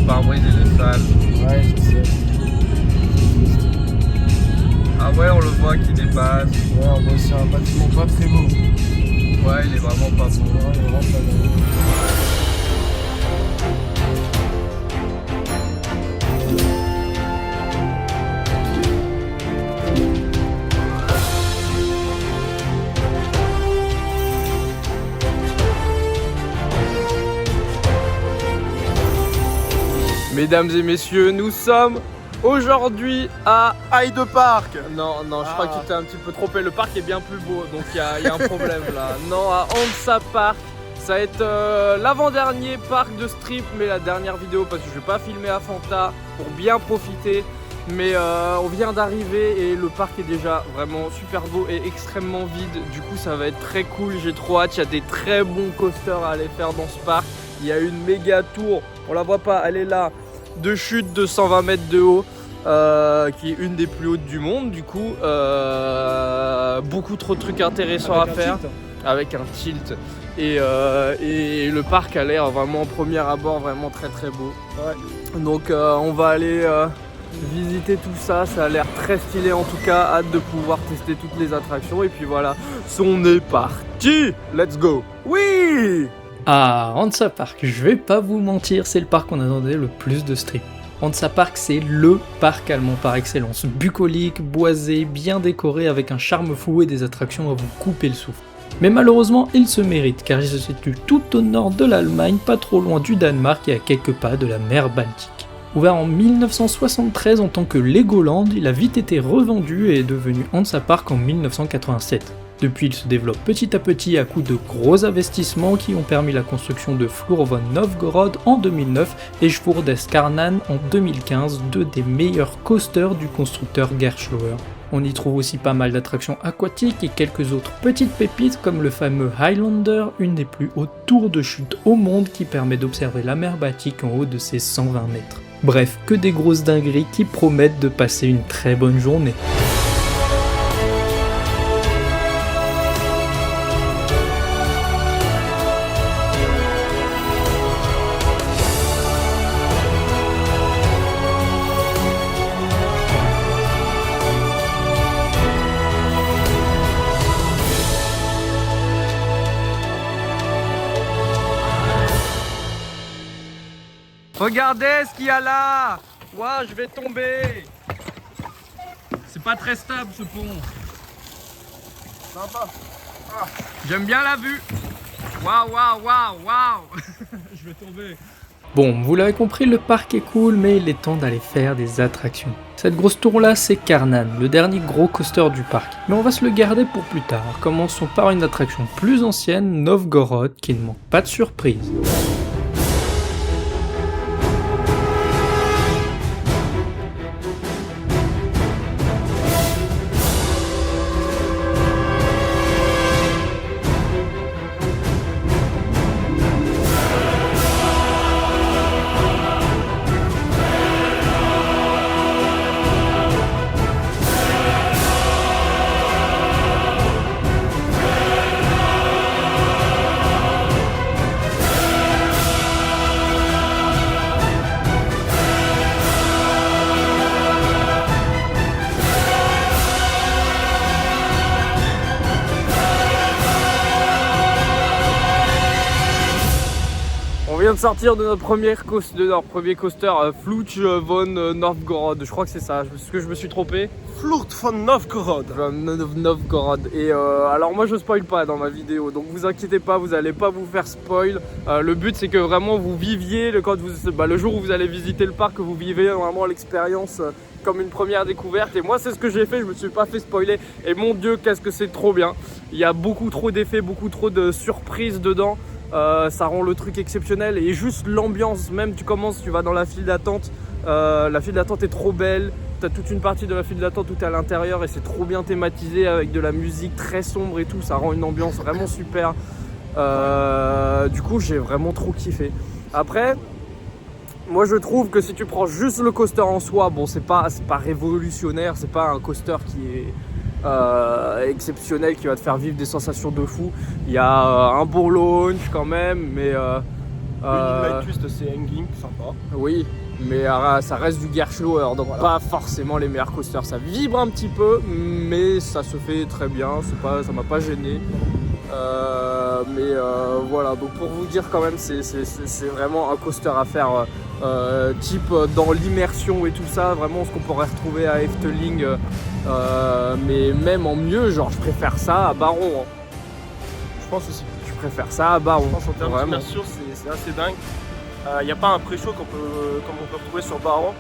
pare-brise il est sale. Ouais, je sais. Ah ouais, on le voit qui dépasse. Ouais, on voit aussi un bâtiment pas très beau. Ouais, il est vraiment pas beau. Ouais, il est vraiment pas beau. Mesdames et messieurs, nous sommes aujourd'hui à... Hyde Park. Non, je crois que tu t'es un petit peu trompé. Le parc est bien plus beau, donc il y a un problème là. Non, à Hansa Park. Ça va être l'avant-dernier parc de strip, mais la dernière vidéo parce que je vais pas filmer à Fanta pour bien profiter. Mais on vient d'arriver et le parc est déjà vraiment super beau et extrêmement vide. Du coup, ça va être très cool. J'ai trop hâte. Il y a des très bons coasters à aller faire dans ce parc. Il y a une méga tour. On la voit pas, elle est là. De chute de 120 mètres de haut. Qui est une des plus hautes du monde. Du coup, beaucoup trop de trucs intéressants à faire. Avec un tilt. Et le parc a l'air vraiment en premier abord vraiment très très beau. Ouais. Donc on va aller visiter tout ça, ça a l'air très stylé en tout cas, hâte de pouvoir tester toutes les attractions et puis voilà, on est parti, let's go. Oui. Ah, Hansa Park, je vais pas vous mentir, c'est le parc qu'on attendait le plus de strip. Hansa Park, c'est LE parc allemand par excellence, bucolique, boisé, bien décoré avec un charme fou et des attractions à vous couper le souffle. Mais malheureusement, il se mérite car il se situe tout au nord de l'Allemagne, pas trop loin du Danemark et à quelques pas de la mer Baltique. Ouvert en 1973 en tant que Legoland, il a vite été revendu et est devenu Hansa Park en 1987. Depuis, il se développe petit à petit à coup de gros investissements qui ont permis la construction de Flur von Novgorod en 2009 et Schwurdeskaarnan en 2015, deux des meilleurs coasters du constructeur Gerschauer. On y trouve aussi pas mal d'attractions aquatiques et quelques autres petites pépites comme le fameux Highlander, une des plus hautes tours de chute au monde qui permet d'observer la mer Baltique en haut de ses 120 mètres. Bref, que des grosses dingueries qui promettent de passer une très bonne journée. Regardez ce qu'il y a là. Ouah, je vais tomber. C'est pas très stable ce pont. Sympa. J'aime bien la vue. Waouh, waouh, waouh, waouh. Je vais tomber. Bon, vous l'avez compris, le parc est cool, mais il est temps d'aller faire des attractions. Cette grosse tour là, c'est Kaarnan, le dernier gros coaster du parc. Mais on va se le garder pour plus tard. Commençons par une attraction plus ancienne, Novgorod, qui ne manque pas de surprise. On vient de sortir de notre premier coaster, Flutsch von Novgorod. Je crois que c'est ça. Est-ce que je me suis trompé? Flurt von Novgorod. Novgorod. Et alors moi je spoil pas dans ma vidéo, donc vous inquiétez pas, vous allez pas vous faire spoil. Le but c'est que vraiment vous viviez le jour où vous allez visiter le parc, que vous vivez vraiment l'expérience comme une première découverte. Et moi c'est ce que j'ai fait, je me suis pas fait spoiler. Et mon dieu, qu'est-ce que c'est trop bien. Il y a beaucoup trop d'effets, beaucoup trop de surprises dedans. Ça rend le truc exceptionnel et juste l'ambiance, même tu vas dans la file d'attente, la file d'attente est trop belle, tu as toute une partie de la file d'attente où tu es à l'intérieur et c'est trop bien thématisé avec de la musique très sombre et tout, ça rend une ambiance vraiment super. Du coup j'ai vraiment trop kiffé. Après, moi je trouve que si tu prends juste le coaster en soi, bon c'est pas révolutionnaire, c'est pas un coaster qui est exceptionnel qui va te faire vivre des sensations de fou. Il y a un bon launch quand même, mais Le Midnight Twist, c'est hanging, sympa. Oui, mais ça reste du Gerstlauer, donc pas forcément les meilleurs coasters. Ça vibre un petit peu, mais ça se fait très bien, ça m'a pas gêné. Voilà, donc pour vous dire quand même, c'est vraiment un coaster à faire type dans l'immersion et tout ça, vraiment ce qu'on pourrait retrouver à Efteling, mais même en mieux, genre je préfère ça à Baron. Hein. Je pense aussi. Je préfère ça à Baron. Je pense en termes Vraiment. d'immersion, c'est assez dingue. Il n'y a pas un pré-show comme on peut retrouver sur Baron,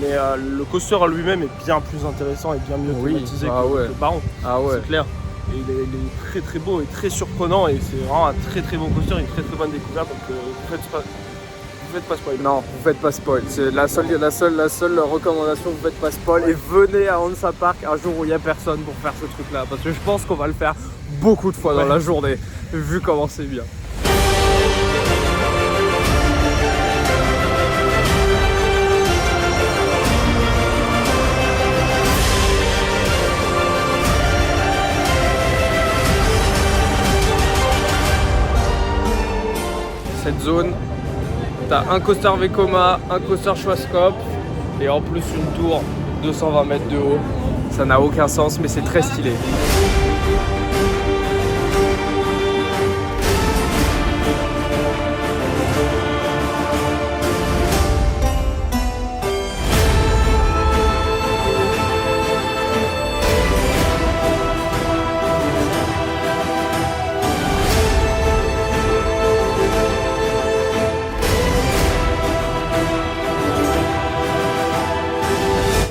mais le coaster en lui-même est bien plus intéressant et bien mieux thématisé que le Baron. Ah ouais. C'est clair. Et il est très très beau et très surprenant et c'est vraiment un très très bon coaster, une très très bonne découverte. Donc vous faites pas spoil. Non, vous faites pas spoil. C'est la seule recommandation, vous faites pas spoil et venez à Hansa Park un jour où il n'y a personne pour faire ce truc là. Parce que je pense qu'on va le faire beaucoup de fois dans la journée, vu comment c'est bien. Cette zone, t'as un coaster Vekoma, un coaster Schwarzkopf et en plus une tour 220 mètres de haut. Ça n'a aucun sens, mais c'est très stylé.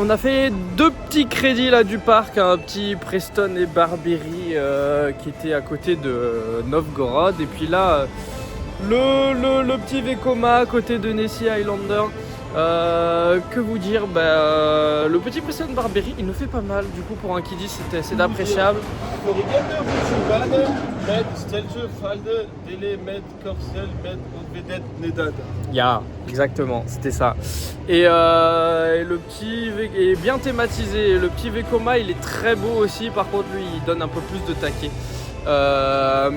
On a fait deux petits crédits là du parc, un petit Preston et Barberry qui était à côté de Novgorod, et puis là le petit Vekoma à côté de Nessie Highlander. Que vous dire, le petit Preston Barberry il nous fait pas mal, du coup pour un kiddie c'est appréciable. Exactement, c'était ça. Et le petit est bien thématisé. Le petit Vekoma il est très beau aussi, par contre lui il donne un peu plus de taquet.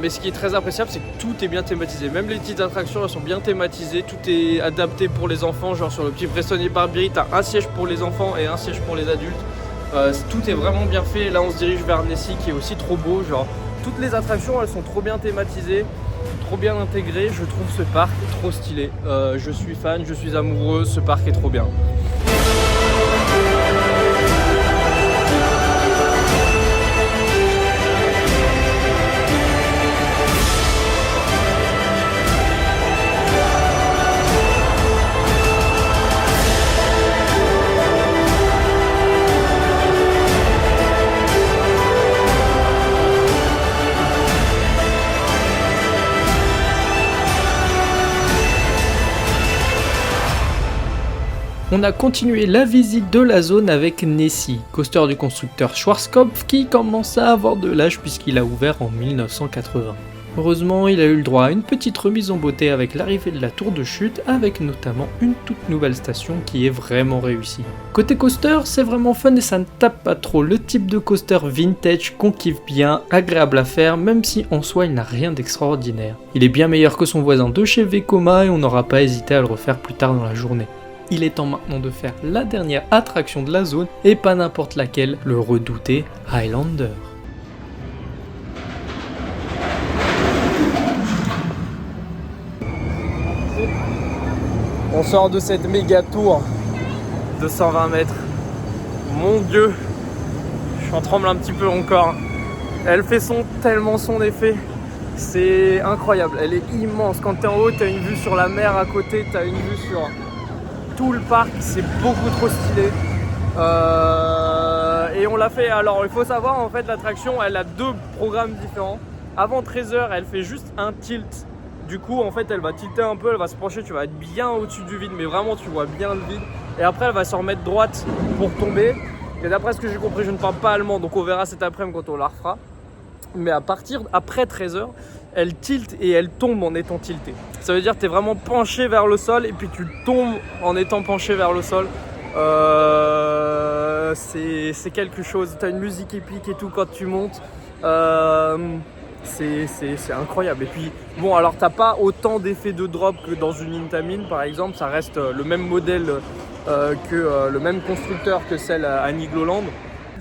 Mais ce qui est très appréciable, c'est que tout est bien thématisé. Même les petites attractions elles sont bien thématisées. Tout est adapté pour les enfants. Genre sur le petit Preston et Barberry, t'as un siège pour les enfants et un siège pour les adultes. Tout est vraiment bien fait. Là on se dirige vers Nessie qui est aussi trop beau. Genre toutes les attractions elles sont trop bien thématisées, trop bien intégrées. Je trouve ce parc trop stylé. Je suis fan, je suis amoureux. Ce parc est trop bien. On a continué la visite de la zone avec Nessie, coaster du constructeur Schwarzkopf qui commence à avoir de l'âge puisqu'il a ouvert en 1980. Heureusement, il a eu le droit à une petite remise en beauté avec l'arrivée de la tour de chute, avec notamment une toute nouvelle station qui est vraiment réussie. Côté coaster, c'est vraiment fun et ça ne tape pas trop, le type de coaster vintage qu'on kiffe bien, agréable à faire, même si en soi il n'a rien d'extraordinaire. Il est bien meilleur que son voisin de chez Vekoma et on n'aura pas hésité à le refaire plus tard dans la journée. Il est temps maintenant de faire la dernière attraction de la zone, et pas n'importe laquelle, le redouté Highlander. On sort de cette méga tour de 120 mètres. Mon Dieu, j'en tremble un petit peu encore. Elle fait tellement son effet. C'est incroyable, elle est immense. Quand t'es en haut, t'as une vue sur la mer à côté, t'as une vue sur tout le parc, c'est beaucoup trop stylé. Et on l'a fait, alors il faut savoir en fait l'attraction elle a deux programmes différents. Avant 13h elle fait juste un tilt. Du coup en fait elle va tilter un peu, elle va se pencher, tu vas être bien au-dessus du vide, mais vraiment tu vois bien le vide. Et après elle va se remettre droite pour tomber. Et d'après ce que j'ai compris, je ne parle pas allemand, donc on verra cet après-midi quand on la refera. Mais à partir après 13h, elle tilte et elle tombe en étant tiltée. Ça veut dire que tu es vraiment penché vers le sol et puis tu tombes en étant penché vers le sol. C'est quelque chose. Tu as une musique épique et tout quand tu montes. c'est incroyable. Et puis bon, alors t'as pas autant d'effets de drop que dans une Intamin par exemple, ça reste le même modèle le même constructeur que celle à Nigloland,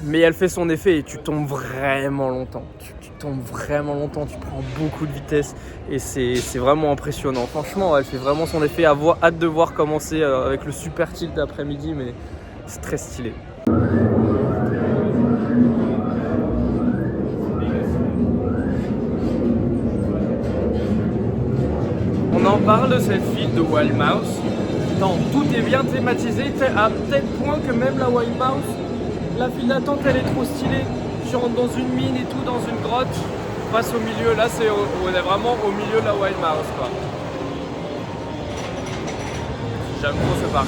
mais elle fait son effet et tu tombes vraiment longtemps. Tu tombes vraiment longtemps, tu prends beaucoup de vitesse et c'est vraiment impressionnant. Franchement, elle fait vraiment son effet. Hâte de voir commencer avec le super tilt d'après-midi, mais c'est très stylé. On en parle de cette file de Wild Mouse. Non, tout est bien thématisé à tel point que même la Wild Mouse, la file d'attente elle est trop stylée. Tu rentres dans une mine et tout, dans une grotte, passe au milieu. Là, on est vraiment au milieu de la Wild Mouse, quoi. J'aime trop ce parc.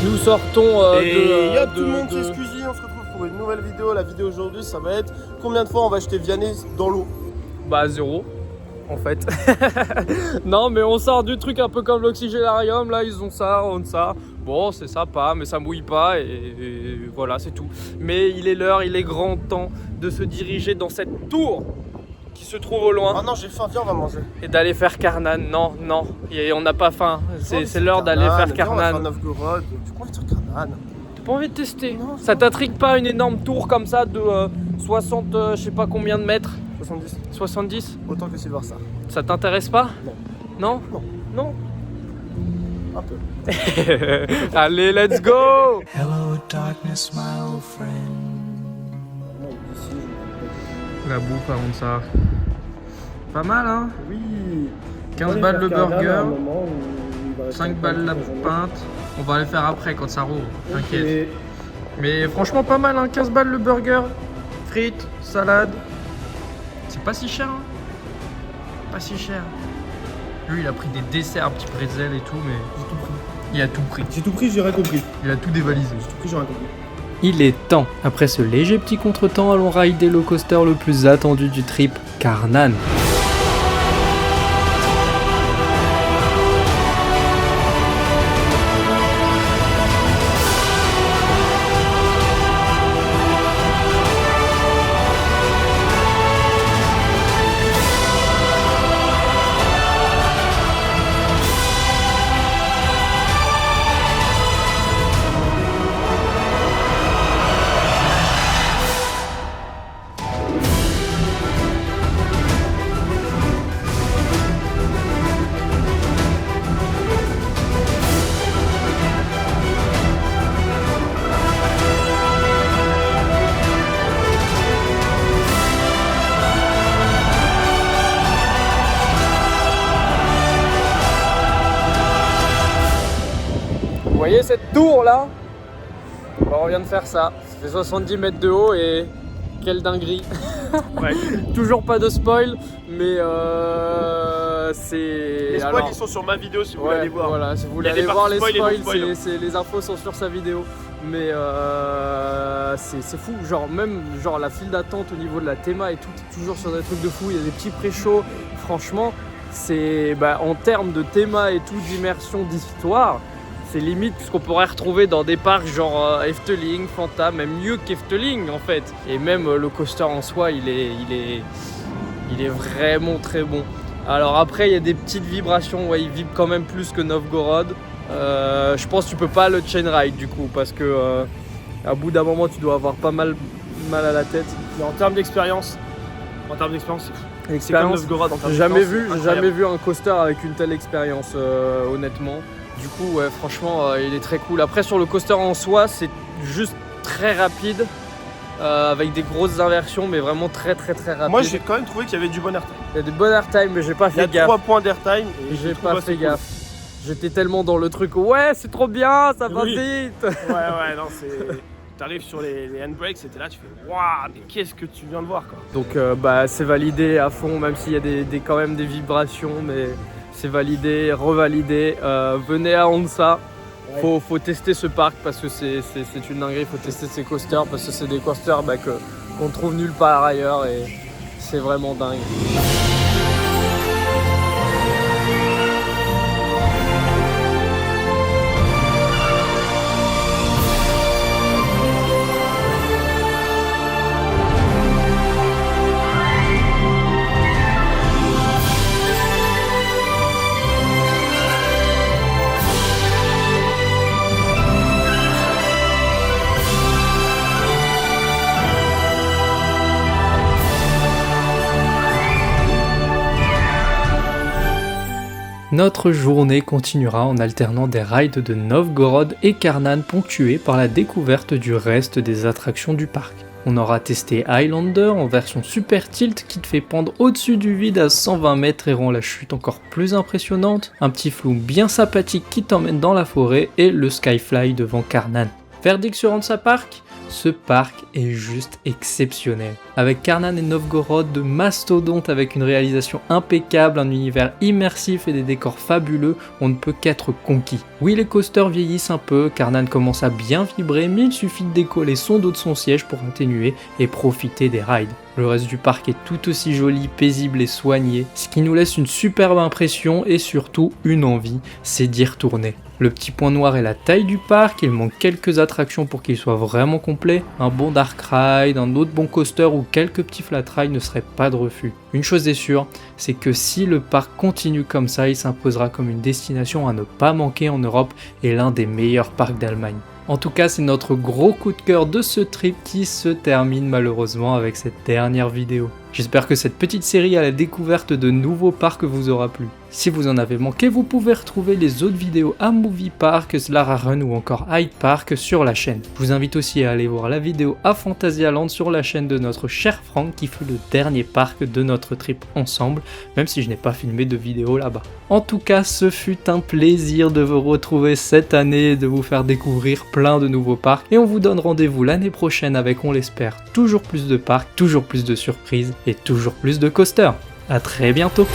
Nous sortons et y'a tout le monde, c'est Squeezie, on se retrouve pour une nouvelle vidéo. La vidéo aujourd'hui, ça va être combien de fois on va jeter Vianney dans l'eau? Bah 0 en fait. Non mais on sort du truc un peu comme l'oxygénarium, là ils ont ça, on ça. Bon c'est sympa mais ça mouille pas et voilà c'est tout. Mais il est l'heure, il est grand temps de se diriger dans cette tour qui se trouve au loin. Ah non j'ai faim, viens on va manger. Et d'aller faire Karnan, non, et on n'a pas faim, c'est l'heure d'aller faire Karnan. On va faire Novgorod, j'ai pas envie de faire Karnan. T'as pas envie de tester? Non, ça t'intrigue pas une énorme tour comme ça de 60, je sais pas combien de mètres? 70. 70? Autant que Silverstar. Ça t'intéresse pas? Non. Non? Non. Non. Un peu. Allez, let's go! Hello, darkness, my old friend. La bouffe avant de ça. Pas mal, hein? Oui. 15 balles le burger, 5 balles la pinte. On va aller faire après quand ça roule, t'inquiète. Mais franchement, pas mal, hein? 15 balles le burger, frites, salade. C'est pas si cher, hein? Pas si cher. Lui, il a pris des desserts, un petit pretzel et tout, mais J'ai tout pris. il a tout pris. J'ai tout pris, j'ai rien compris. Il a tout dévalisé. J'ai tout pris, j'ai rien compris. Il est temps. Après ce léger petit contretemps, allons rider le coaster le plus attendu du trip, Karnan. Vous voyez cette tour là? On vient de faire ça. Ça fait 70 mètres de haut et quelle dinguerie. Ouais. Toujours pas de spoil, mais c'est. Les spoils Alors, ils sont sur ma vidéo si vous ouais, voulez aller voir. Voilà, si vous Il y voulez a aller des voir les parties spoil et non spoils, spoil. les infos sont sur sa vidéo. Mais c'est fou, genre même genre la file d'attente au niveau de la théma et tout est toujours sur des trucs de fou. Il y a des petits pré-shows. Franchement, c'est en termes de théma et tout, d'immersion, d'histoire. C'est limite ce qu'on pourrait retrouver dans des parcs genre Efteling, Fanta, même mieux qu'Efteling en fait. Et même le coaster en soi, il est vraiment très bon. Alors après, il y a des petites vibrations, ouais, il vibre quand même plus que Novgorod. Je pense que tu peux pas le chain ride du coup, parce que à bout d'un moment, tu dois avoir pas mal à la tête. Mais en termes d'expérience, c'est fou. C'est comme Expérience, Novgorod en termes j'ai d'expérience, jamais vu un coaster avec une telle expérience, honnêtement. Du coup, ouais, franchement, il est très cool. Après, sur le coaster en soi, c'est juste très rapide, avec des grosses inversions, mais vraiment très rapide. Moi j'ai quand même trouvé qu'il y avait du bon airtime. Il y a des bonnes airtime, mais j'ai pas Il y a fait gaffe. 3 points d'airtime et J'ai je trouve pas assez fait cool. gaffe. J'étais tellement dans le truc, ouais, c'est trop bien, ça va Oui. vite. Ouais, non, c'est. t'arrives sur les handbrakes, c'était là, tu fais waouh, mais qu'est-ce que tu viens de voir quoi. Donc c'est validé à fond, même s'il y a quand même des vibrations, mais c'est validé, revalidé. Venez à Hansa, faut tester ce parc parce que c'est une dinguerie, faut tester ces coasters parce que c'est des coasters qu'on trouve nulle part ailleurs et c'est vraiment dingue. Notre journée continuera en alternant des rides de Novgorod et Karnan ponctués par la découverte du reste des attractions du parc. On aura testé Highlander en version Super Tilt qui te fait pendre au-dessus du vide à 120 mètres et rend la chute encore plus impressionnante, un petit flou bien sympathique qui t'emmène dans la forêt et le Skyfly devant Karnan. Verdict sur Hansa Park ? Ce parc est juste exceptionnel. Avec Karnan et Novgorod, de mastodontes avec une réalisation impeccable, un univers immersif et des décors fabuleux, on ne peut qu'être conquis. Oui, les coasters vieillissent un peu, Karnan commence à bien vibrer, mais il suffit de décoller son dos de son siège pour atténuer et profiter des rides. Le reste du parc est tout aussi joli, paisible et soigné, ce qui nous laisse une superbe impression et surtout une envie, c'est d'y retourner. Le petit point noir est la taille du parc, il manque quelques attractions pour qu'il soit vraiment complet. Un bon dark ride, un autre bon coaster ou quelques petits flat rides ne seraient pas de refus. Une chose est sûre, c'est que si le parc continue comme ça, il s'imposera comme une destination à ne pas manquer en Europe et l'un des meilleurs parcs d'Allemagne. En tout cas, c'est notre gros coup de cœur de ce trip qui se termine malheureusement avec cette dernière vidéo. J'espère que cette petite série à la découverte de nouveaux parcs vous aura plu. Si vous en avez manqué, vous pouvez retrouver les autres vidéos à Movie Park, Slara Run ou encore Hyde Park sur la chaîne. Je vous invite aussi à aller voir la vidéo à Phantasialand sur la chaîne de notre cher Franck qui fut le dernier parc de notre trip ensemble, même si je n'ai pas filmé de vidéo là-bas. En tout cas, ce fut un plaisir de vous retrouver cette année et de vous faire découvrir plein de nouveaux parcs et on vous donne rendez-vous l'année prochaine avec, on l'espère, toujours plus de parcs, toujours plus de surprises et toujours plus de coasters. À très bientôt.